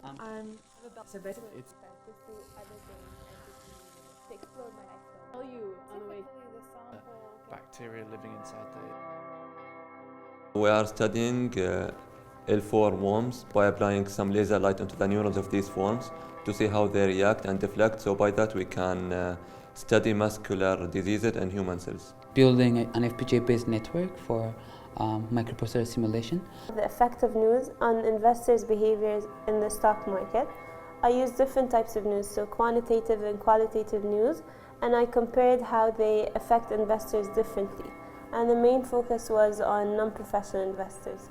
So basically, It's bacteria living inside the... We are studying L4 worms by applying some laser light into the neurons of these worms to see how they react and deflect. So by that we can study muscular diseases in human cells. Building an FPGA-based network for microprocessor simulation. The effect of news on investors' behaviors in the stock market. I used different types of news, so quantitative and qualitative news, and I compared how they affect investors differently. And the main focus was on non-professional investors.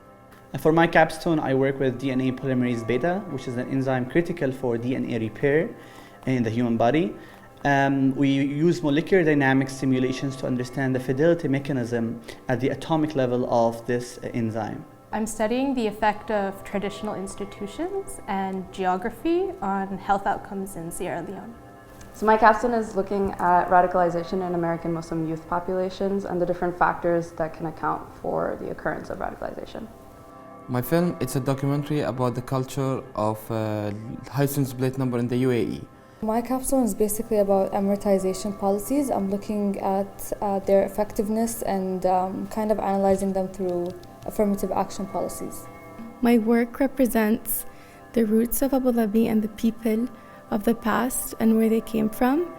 And for my capstone, I work with DNA polymerase beta, which is an enzyme critical for DNA repair in the human body. We use molecular dynamics simulations to understand the fidelity mechanism at the atomic level of this enzyme. I'm studying the effect of traditional institutions and geography on health outcomes in Sierra Leone. So my capstone is looking at radicalization in American Muslim youth populations and the different factors that can account for the occurrence of radicalization. My film, it's a documentary about the culture of license plate number in the UAE. My capstone is basically about amortization policies. I'm looking at their effectiveness and kind of analyzing them through affirmative action policies. My work represents the roots of Abu Dhabi and the people of the past and where they came from.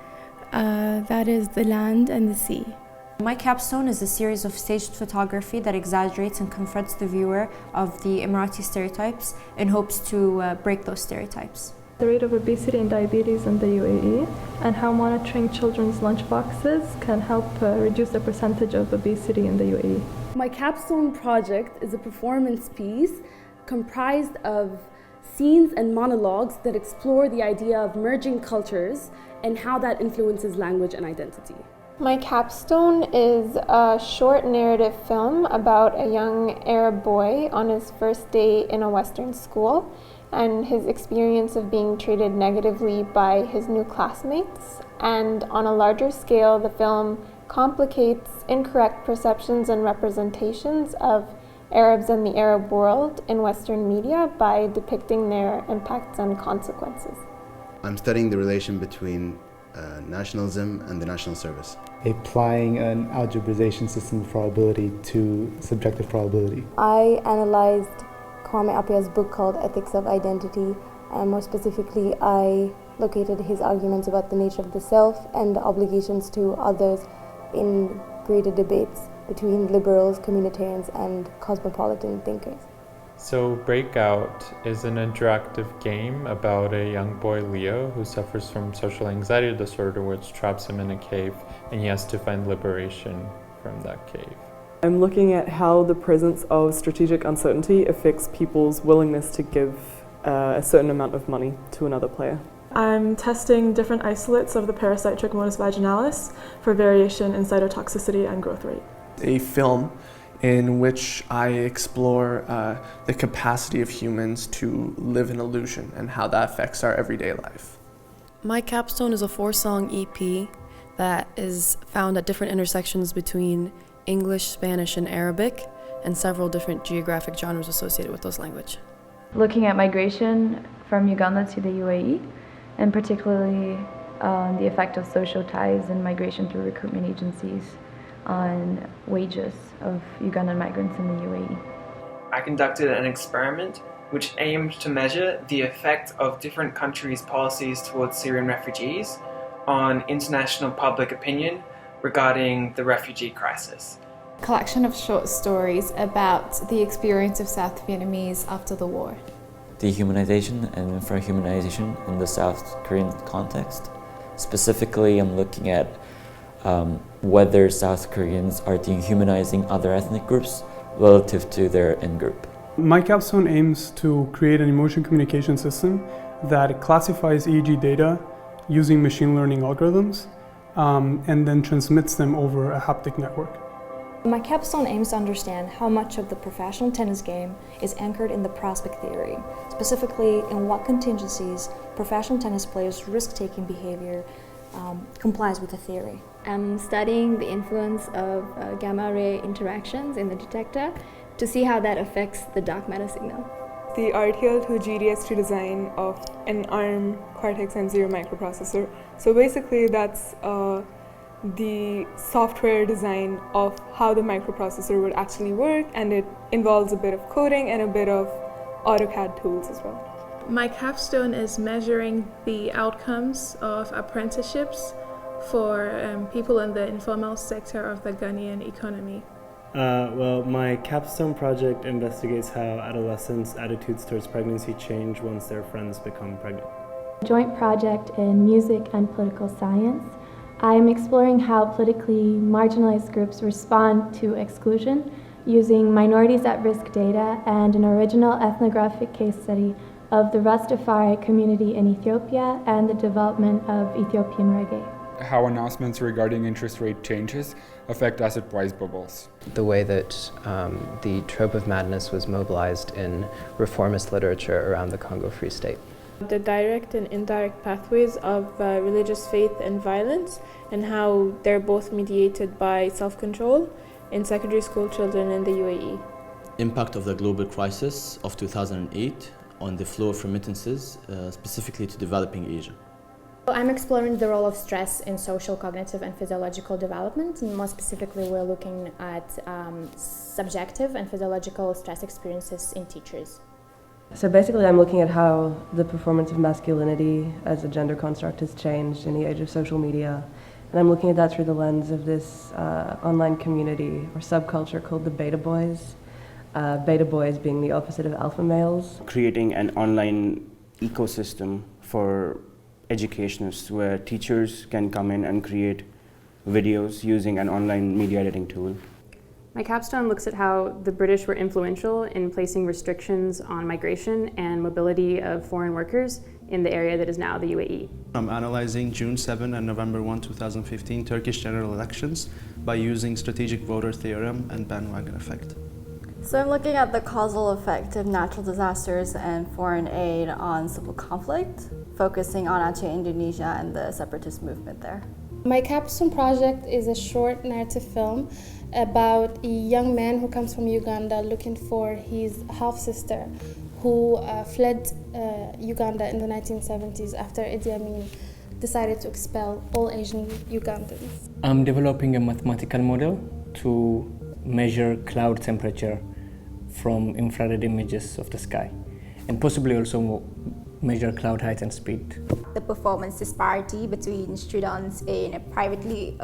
That is the land and the sea. My capstone is a series of staged photography that exaggerates and confronts the viewer of the Emirati stereotypes in hopes to break those stereotypes. The rate of obesity and diabetes in the UAE and how monitoring children's lunchboxes can help reduce the percentage of obesity in the UAE. My capstone project is a performance piece comprised of scenes and monologues that explore the idea of merging cultures and how that influences language and identity. My capstone is a short narrative film about a young Arab boy on his first day in a Western school and his experience of being treated negatively by his new classmates. And on a larger scale, the film complicates incorrect perceptions and representations of Arabs and the Arab world in Western media by depicting their impacts and consequences. I'm studying the relation between nationalism and the national service. Applying an algebraization system of probability to subjective probability. I analyzed Kwame Appiah's book called Ethics of Identity, and more specifically, I located his arguments about the nature of the self and the obligations to others in greater debates between liberals, communitarians, and cosmopolitan thinkers. So Breakout is an interactive game about a young boy, Leo, who suffers from social anxiety disorder, which traps him in a cave, and he has to find liberation from that cave. I'm looking at how the presence of strategic uncertainty affects people's willingness to give a certain amount of money to another player. I'm testing different isolates of the parasite Trichomonas vaginalis for variation in cytotoxicity and growth rate. A film in which I explore the capacity of humans to live in illusion and how that affects our everyday life. My capstone is a 4-song EP that is found at different intersections between English, Spanish, and Arabic, and several different geographic genres associated with those languages. Looking at migration from Uganda to the UAE, and particularly the effect of social ties and migration through recruitment agencies on wages of Ugandan migrants in the UAE. I conducted an experiment which aimed to measure the effect of different countries' policies towards Syrian refugees on international public opinion regarding the refugee crisis. Collection of short stories about the experience of South Vietnamese after the war. Dehumanization and infrahumanization in the South Korean context. Specifically, I'm looking at whether South Koreans are dehumanizing other ethnic groups relative to their in-group. My capstone aims to create an emotion communication system that classifies EEG data using machine learning algorithms and then transmits them over a haptic network. My capstone aims to understand how much of the professional tennis game is anchored in the prospect theory, specifically in what contingencies professional tennis players' risk-taking behavior complies with the theory. I'm studying the influence of gamma ray interactions in the detector to see how that affects the dark matter signal. the RTL2 GDS2 design of an ARM Cortex-M0 microprocessor. So basically that's the software design of how the microprocessor would actually work, and it involves a bit of coding and a bit of AutoCAD tools as well. My capstone is measuring the outcomes of apprenticeships for people in the informal sector of the Ghanaian economy. Well, my capstone project investigates how adolescents' attitudes towards pregnancy change once their friends become pregnant. Joint project in music and political science. I'm exploring how politically marginalized groups respond to exclusion using minorities at risk data and an original ethnographic case study of the Rastafari community in Ethiopia and the development of Ethiopian reggae. How announcements regarding interest rate changes affect asset price bubbles. The way that the trope of madness was mobilized in reformist literature around the Congo Free State. The direct and indirect pathways of religious faith and violence, and how they're both mediated by self-control in secondary school children in the UAE. Impact of the global crisis of 2008 on the flow of remittances, specifically to developing Asia. I'm exploring the role of stress in social, cognitive, and physiological development, and more specifically we're looking at subjective and physiological stress experiences in teachers. So basically I'm looking at how the performance of masculinity as a gender construct has changed in the age of social media, and I'm looking at that through the lens of this online community or subculture called the beta boys. Beta boys being the opposite of alpha males. Creating an online ecosystem for educationists where teachers can come in and create videos using an online media editing tool. My capstone looks at how the British were influential in placing restrictions on migration and mobility of foreign workers in the area that is now the UAE. I'm analyzing June 7 and November 1, 2015 Turkish general elections by using strategic voter theorem and bandwagon effect. So I'm looking at the causal effect of natural disasters and foreign aid on civil conflict, focusing on Aceh, Indonesia and the separatist movement there. My capstone project is a short narrative film about a young man who comes from Uganda looking for his half-sister who fled Uganda in the 1970s after Idi Amin decided to expel all Asian Ugandans. I'm developing a mathematical model to measure cloud temperature from infrared images of the sky, and possibly also measure cloud height and speed. The performance disparity between students in privately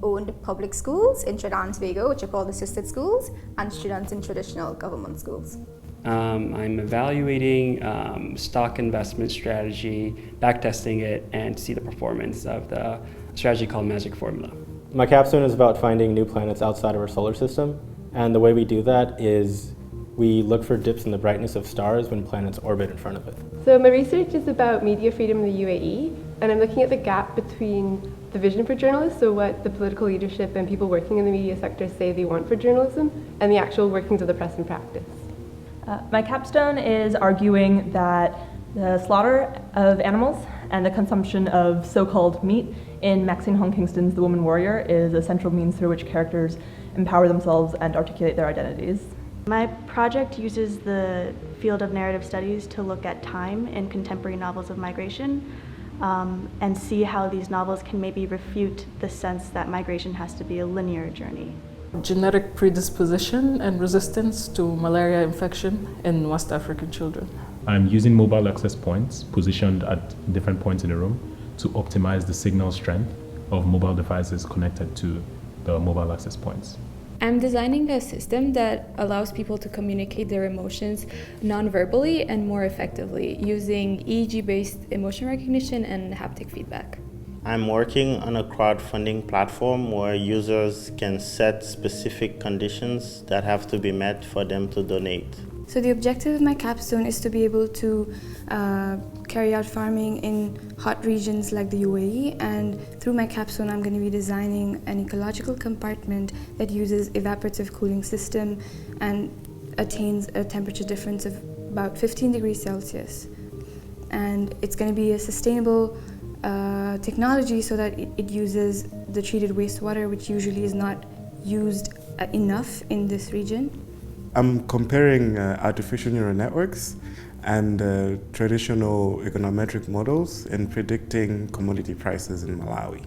owned public schools in Trinidad and Tobago, which are called assisted schools, and students in traditional government schools. I'm evaluating stock investment strategy, backtesting it, and see the performance of the strategy called Magic Formula. My capstone is about finding new planets outside of our solar system, and the way we do that is we look for dips in the brightness of stars when planets orbit in front of it. So my research is about media freedom in the UAE, and I'm looking at the gap between the vision for journalists, so what the political leadership and people working in the media sector say they want for journalism, and the actual workings of the press in practice. My capstone is arguing that the slaughter of animals and the consumption of so-called meat in Maxine Hong Kingston's The Woman Warrior is a central means through which characters empower themselves and articulate their identities. My project uses the field of narrative studies to look at time in contemporary novels of migration and see how these novels can maybe refute the sense that migration has to be a linear journey. Genetic predisposition and resistance to malaria infection in West African children. I'm using mobile access points positioned at different points in the room to optimize the signal strength of mobile devices connected to the mobile access points. I'm designing a system that allows people to communicate their emotions non-verbally and more effectively using EEG-based emotion recognition and haptic feedback. I'm working on a crowdfunding platform where users can set specific conditions that have to be met for them to donate. So the objective of my capstone is to be able to carry out farming in hot regions like the UAE, and through my capstone I'm going to be designing an ecological compartment that uses evaporative cooling system and attains a temperature difference of about 15 degrees Celsius. And it's going to be a sustainable technology so that it uses the treated wastewater, which usually is not used enough in this region. I'm comparing artificial neural networks and traditional econometric models in predicting commodity prices in Malawi.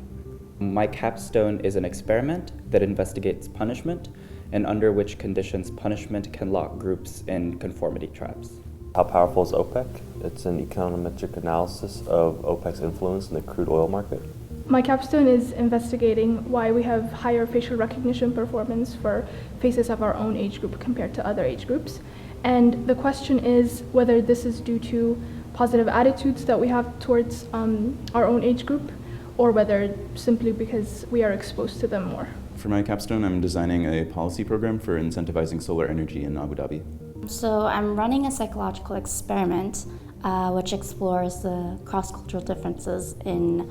My capstone is an experiment that investigates punishment and under which conditions punishment can lock groups in conformity traps. How powerful is OPEC? It's an econometric analysis of OPEC's influence in the crude oil market. My capstone is investigating why we have higher facial recognition performance for faces of our own age group compared to other age groups. And the question is whether this is due to positive attitudes that we have towards our own age group, or whether simply because we are exposed to them more. For my capstone, I'm designing a policy program for incentivizing solar energy in Abu Dhabi. So I'm running a psychological experiment which explores the cross-cultural differences in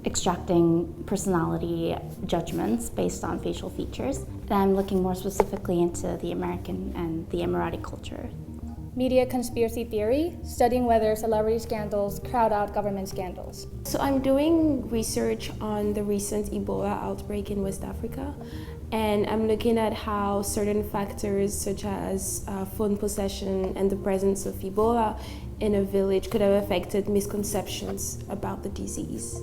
extracting personality judgments based on facial features. And I'm looking more specifically into the American and the Emirati culture. Media conspiracy theory, studying whether celebrity scandals crowd out government scandals. So I'm doing research on the recent Ebola outbreak in West Africa, and I'm looking at how certain factors such as phone possession and the presence of Ebola in a village could have affected misconceptions about the disease.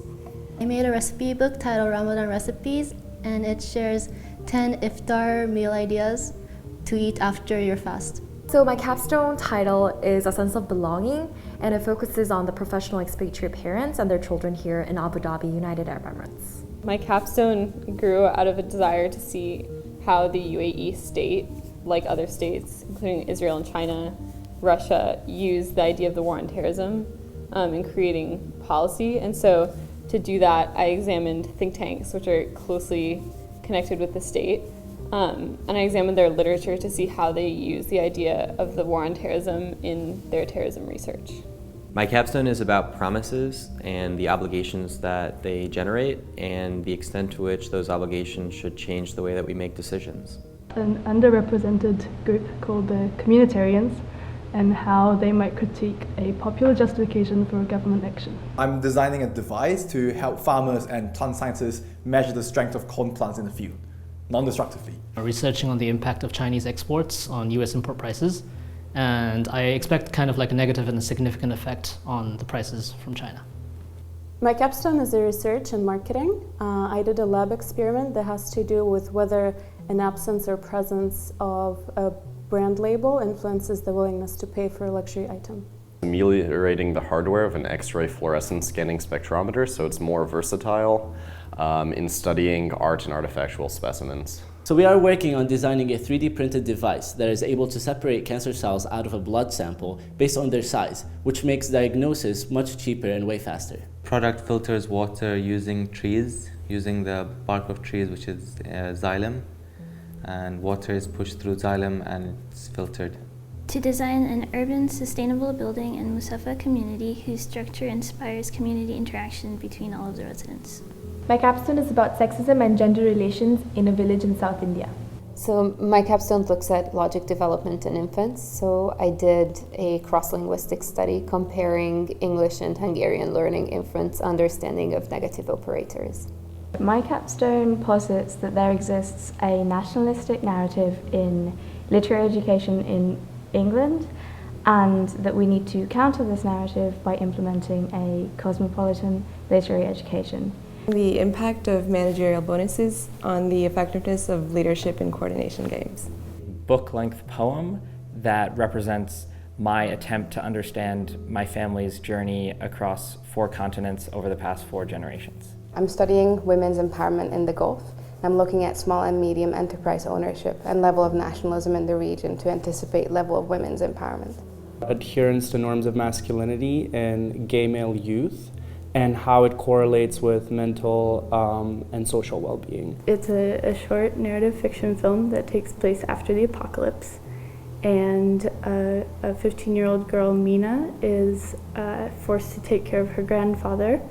I made a recipe book titled Ramadan Recipes, and it shares 10 iftar meal ideas to eat after your fast. So my capstone title is A Sense of Belonging, and it focuses on the professional expatriate parents and their children here in Abu Dhabi, United Arab Emirates. My capstone grew out of a desire to see how the UAE state, like other states, including Israel and China, Russia, use the idea of the war on terrorism in creating policy. And so to do that, I examined think tanks, which are closely connected with the state. And I examined their literature to see how they use the idea of the war on terrorism in their terrorism research. My capstone is about promises and the obligations that they generate and the extent to which those obligations should change the way that we make decisions. An underrepresented group called the communitarians, and how they might critique a popular justification for government action. I'm designing a device to help farmers and plant scientists measure the strength of corn plants in the field, non-destructively. Researching on the impact of Chinese exports on US import prices, and I expect kind of like a negative and a significant effect on the prices from China. My capstone is a research in marketing. I did a lab experiment that has to do with whether an absence or presence of a brand label influences the willingness to pay for a luxury item. Ameliorating the hardware of an X-ray fluorescence scanning spectrometer so it's more versatile in studying art and artifactual specimens. So we are working on designing a 3D printed device that is able to separate cancer cells out of a blood sample based on their size, which makes diagnosis much cheaper and way faster. Product filters water using trees, using the bark of trees, which is xylem, and water is pushed through xylem and it's filtered. To design an urban, sustainable building in Musafa community whose structure inspires community interaction between all of the residents. My capstone is about sexism and gender relations in a village in South India. So my capstone looks at logic development in infants. So I did a cross-linguistic study comparing English and Hungarian learning infants' understanding of negative operators. My capstone posits that there exists a nationalistic narrative in literary education in England, and that we need to counter this narrative by implementing a cosmopolitan literary education. The impact of managerial bonuses on the effectiveness of leadership in coordination games. Book-length poem that represents my attempt to understand my family's journey across 4 continents over the past 4 generations. I'm studying women's empowerment in the Gulf. I'm looking at small and medium enterprise ownership and level of nationalism in the region to anticipate level of women's empowerment. Adherence to norms of masculinity in gay male youth and how it correlates with mental and social well-being. It's a short narrative fiction film that takes place after the apocalypse, and a 15-year-old girl, Mina, is forced to take care of her grandfather,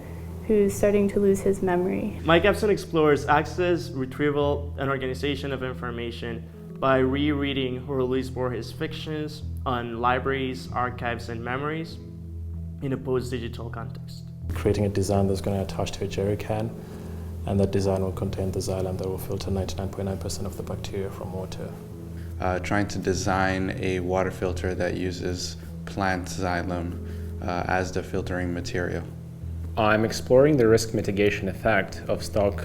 who's starting to lose his memory. My capstone explores access, retrieval, and organization of information by rereading Jorge Luis Borges' fictions on libraries, archives, and memories in a post-digital context. Creating a design that's going to attach to a jerry can, and that design will contain the xylem that will filter 99.9% of the bacteria from water. trying to design a water filter that uses plant xylem as the filtering material. I'm exploring the risk mitigation effect of stock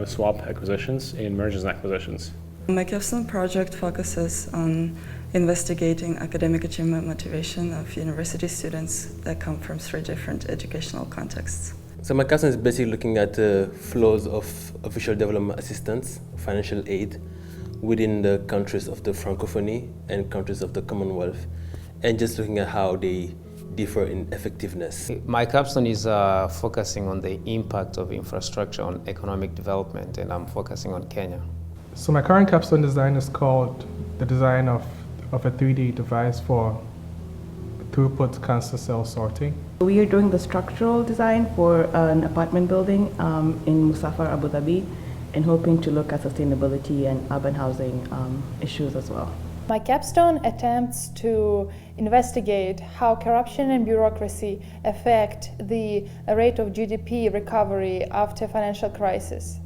swap acquisitions in mergers and acquisitions. My capstone project focuses on investigating academic achievement motivation of university students that come from 3 different educational contexts. So my capstone is basically looking at the flows of official development assistance, financial aid, within the countries of the Francophonie and countries of the Commonwealth, and just looking at how they differ in effectiveness. My capstone is focusing on the impact of infrastructure on economic development, and I'm focusing on Kenya. So my current capstone design is called the design of a 3D device for throughput cancer cell sorting. We are doing the structural design for an apartment building in Abu Dhabi, and hoping to look at sustainability and urban housing issues as well. My capstone attempts to investigate how corruption and bureaucracy affect the rate of GDP recovery after financial crisis.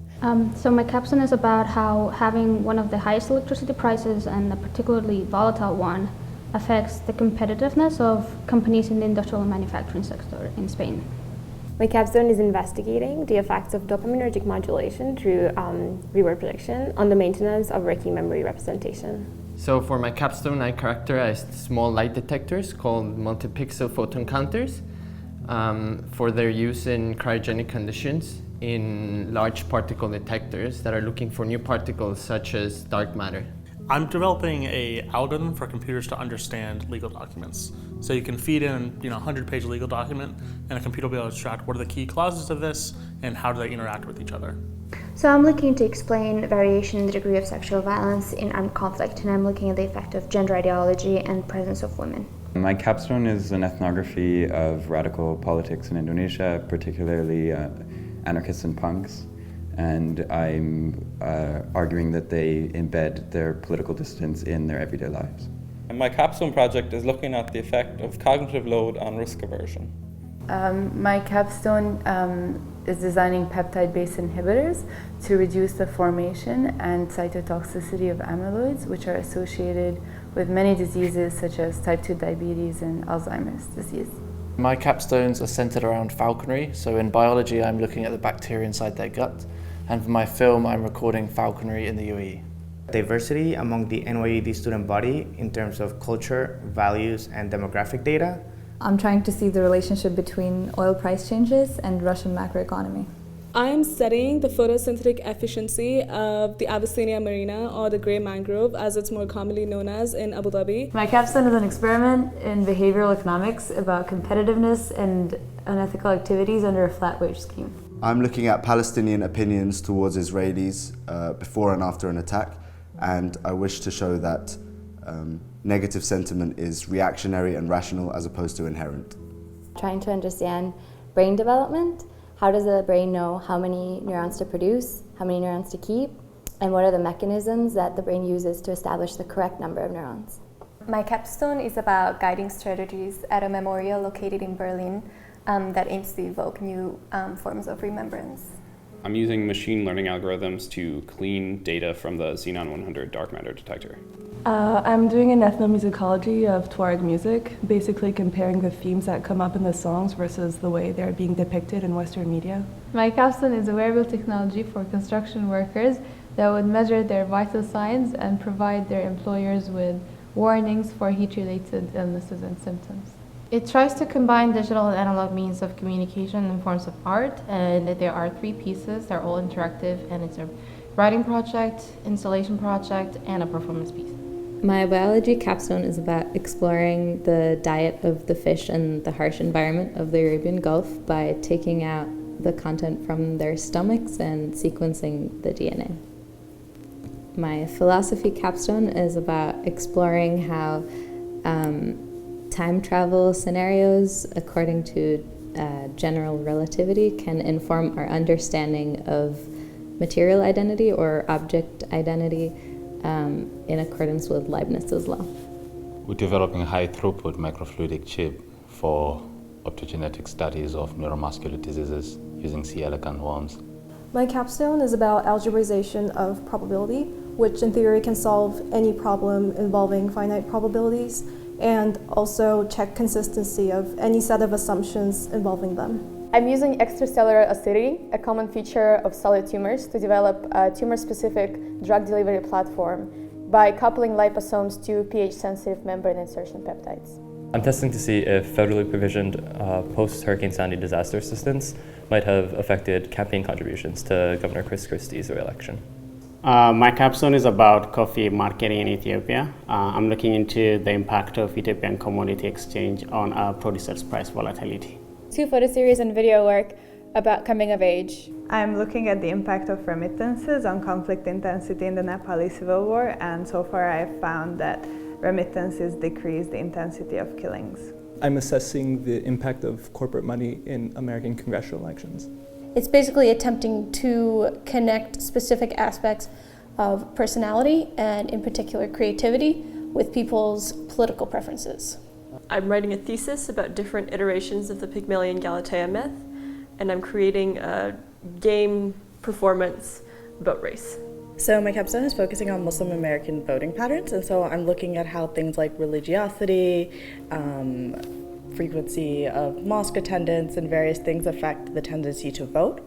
So my capstone is about how having one of the highest electricity prices, and a particularly volatile one, affects the competitiveness of companies in the industrial and manufacturing sector in Spain. My capstone is investigating the effects of dopaminergic modulation through reward prediction on the maintenance of working memory representation. So for my capstone, I characterized small light detectors called multi-pixel photon counters for their use in cryogenic conditions in large particle detectors that are looking for new particles such as dark matter. I'm developing an algorithm for computers to understand legal documents. So you can feed in a 100-page legal document, and a computer will be able to extract what are the key clauses of this and how do they interact with each other. So I'm looking to explain variation in the degree of sexual violence in armed conflict, and I'm looking at the effect of gender ideology and presence of women. My capstone is an ethnography of radical politics in Indonesia, particularly anarchists and punks. And I'm arguing that they embed their political dissidents in their everyday lives. My capstone project is looking at the effect of cognitive load on risk aversion. My capstone is designing peptide-based inhibitors to reduce the formation and cytotoxicity of amyloids, which are associated with many diseases such as type 2 diabetes and Alzheimer's disease. My capstones are centered around falconry. So in biology, I'm looking at the bacteria inside their gut. And for my film, I'm recording falconry in the UAE. Diversity among the NYUAD student body in terms of culture, values, and demographic data. I'm trying to see the relationship between oil price changes and Russian macroeconomy. I'm studying the photosynthetic efficiency of the Abyssinia marina, or the grey mangrove as it's more commonly known as, in Abu Dhabi. My capstone is an experiment in behavioral economics about competitiveness and unethical activities under a flat wage scheme. I'm looking at Palestinian opinions towards Israelis before and after an attack, and I wish to show that negative sentiment is reactionary and rational as opposed to inherent. Trying to understand brain development. How does the brain know how many neurons to produce, how many neurons to keep, and what are the mechanisms that the brain uses to establish the correct number of neurons? My capstone is about guiding strategies at a memorial located in Berlin that aims to evoke new forms of remembrance. I'm using machine learning algorithms to clean data from the Xenon 100 dark matter detector. I'm doing an ethnomusicology of Tuareg music, basically comparing the themes that come up in the songs versus the way they're being depicted in Western media. My capstone is a wearable technology for construction workers that would measure their vital signs and provide their employers with warnings for heat-related illnesses and symptoms. It tries to combine digital and analog means of communication in forms of art, and there are 3 pieces. They're all interactive, and it's a writing project, installation project, and a performance piece. My biology capstone is about exploring the diet of the fish and the harsh environment of the Arabian Gulf by taking out the content from their stomachs and sequencing the DNA. My philosophy capstone is about exploring how time travel scenarios, according to general relativity, can inform our understanding of material identity or object identity in accordance with Leibniz's law. We're developing a high-throughput microfluidic chip for optogenetic studies of neuromuscular diseases using C. elegans worms. My capstone is about algebraization of probability, which in theory can solve any problem involving finite probabilities, and also check consistency of any set of assumptions involving them. I'm using extracellular acidity, a common feature of solid tumors, to develop a tumor-specific drug delivery platform by coupling liposomes to pH-sensitive membrane insertion peptides. I'm testing to see if federally provisioned post-Hurricane Sandy disaster assistance might have affected campaign contributions to Governor Chris Christie's re-election. My capstone is about coffee marketing in Ethiopia. I'm looking into the impact of Ethiopian commodity exchange on producers' price volatility. 2 photo series and video work about coming of age. I'm looking at the impact of remittances on conflict intensity in the Nepali civil war, and so far I've found that remittances decrease the intensity of killings. I'm assessing the impact of corporate money in American congressional elections. It's basically attempting to connect specific aspects of personality and in particular creativity with people's political preferences. I'm writing a thesis about different iterations of the Pygmalion Galatea myth, and I'm creating a game performance about race. So my capstone is focusing on Muslim American voting patterns, and so I'm looking at how things like religiosity, frequency of mosque attendance, and various things affect the tendency to vote,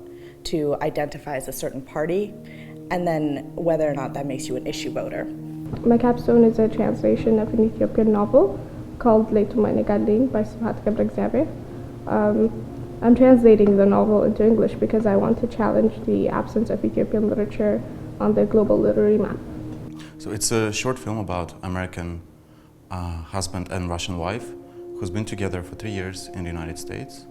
to identify as a certain party, and then whether or not that makes you an issue voter. My capstone is a translation of an Ethiopian novel called Leitumai Negadling by Subhat Gebreግዚaber. I'm translating the novel into English because I want to challenge the absence of Ethiopian literature on the global literary map. So it's a short film about American husband and Russian wife who's been together for 3 years in the United States.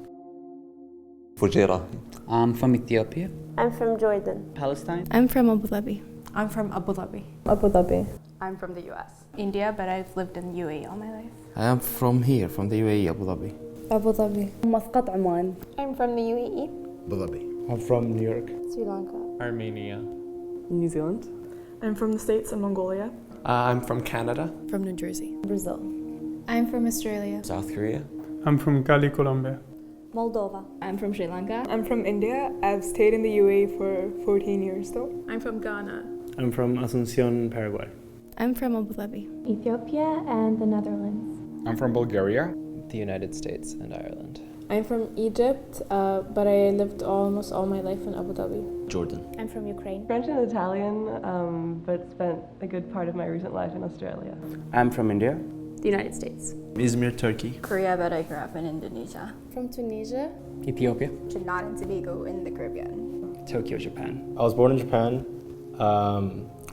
Fujera. I'm from Ethiopia. I'm from Jordan. Palestine. I'm from Abu Dhabi. I'm from Abu Dhabi. Abu Dhabi. I'm from the US. India, but I've lived in UAE all my life. I am from here, from the UAE, Abu Dhabi. Abu Dhabi. Muscat, Oman. I'm from the UAE. Abu Dhabi. I'm from New York. Sri Lanka. Armenia. New Zealand. I'm from the States and Mongolia. I'm from Canada. From New Jersey. Brazil. I'm from Australia. South Korea. I'm from Cali, Colombia. Moldova. I'm from Sri Lanka. I'm from India. I've stayed in the UAE for 14 years though. I'm from Ghana. I'm from Asuncion, Paraguay. I'm from Abu Dhabi. Ethiopia and the Netherlands. I'm from Bulgaria. The United States and Ireland. I'm from Egypt, but I lived almost all my life in Abu Dhabi. Jordan. I'm from Ukraine. French and Italian, but spent a good part of my recent life in Australia. I'm from India. The United States. Izmir, Turkey. Korea, but I grew up in Indonesia. From Tunisia. Ethiopia. Trinidad and Tobago in the Caribbean. Tokyo, Japan. I was born in Japan.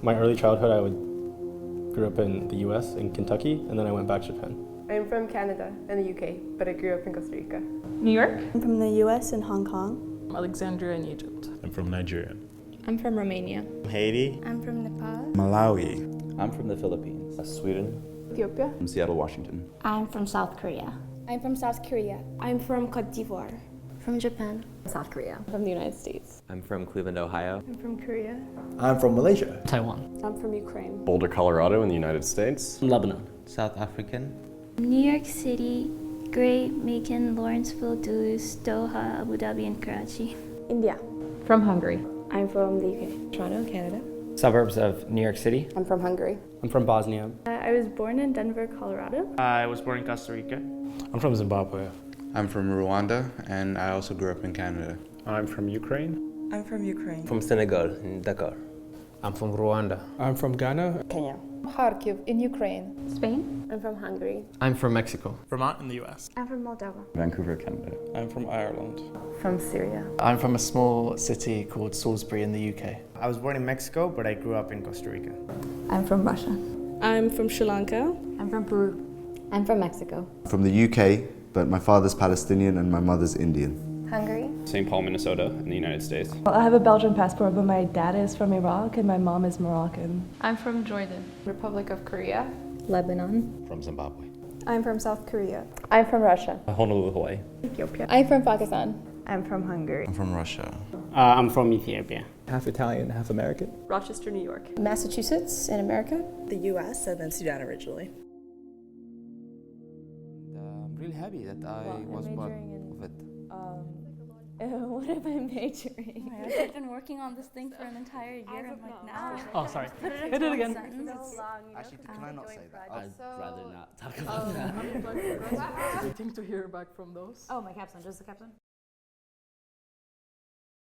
My early childhood, I grew up in the US, in Kentucky, and then I went back to Japan. I'm from Canada and the UK, but I grew up in Costa Rica. New York. I'm from the US and Hong Kong. Alexandria in Egypt. I'm from Nigeria. I'm from Romania. Haiti. I'm from Nepal. Malawi. I'm from the Philippines. Sweden. Ethiopia. From Seattle, Washington. I'm from South Korea. I'm from South Korea. I'm from Cote d'Ivoire. From Japan. South Korea. From the United States. I'm from Cleveland, Ohio. I'm from Korea. I'm from Malaysia. Taiwan. I'm from Ukraine. Boulder, Colorado in the United States. Lebanon. South African. New York City, Great, Macon, Lawrenceville, Duluth, Doha, Abu Dhabi, and Karachi. India. From Hungary. I'm from the UK. Toronto, Canada. Suburbs of New York City. I'm from Hungary. I'm from Bosnia. I was born in Denver, Colorado. I was born in Costa Rica. I'm from Zimbabwe. I'm from Rwanda, and I also grew up in Canada. I'm from Ukraine. I'm from Ukraine. From Senegal, in Dakar. I'm from Rwanda. I'm from Ghana. Kenya. Kharkiv in Ukraine. Spain. I'm from Hungary. I'm from Mexico. Vermont in the US. I'm from Moldova. Vancouver, Canada. I'm from Ireland. From Syria. I'm from a small city called Salisbury in the UK. I was born in Mexico, but I grew up in Costa Rica. I'm from Russia. I'm from Sri Lanka. I'm from Peru. I'm from Mexico. From the UK, but my father's Palestinian and my mother's Indian. Hungary. St. Paul, Minnesota in the United States. Well, I have a Belgian passport, but my dad is from Iraq and my mom is Moroccan. I'm from Jordan. Republic of Korea. Lebanon. From Zimbabwe. I'm from South Korea. I'm from Russia. Honolulu, Hawaii. Ethiopia. I'm from Pakistan. I'm from Hungary. I'm from Russia. I'm from Ethiopia. Half Italian, half American. Rochester, New York. Massachusetts in America. The US and then Sudan originally. I'm really happy that I was part of it. What am I majoring? Oh my gosh, I've been working on this thing for an entire year. I'm like, now. Oh, sorry. Put it Hit into it one again. sentence. It's so long. Actually, can I not say that? I'd rather not talk about that. Waiting to hear back from those. Oh, my capstone. Just the capstone?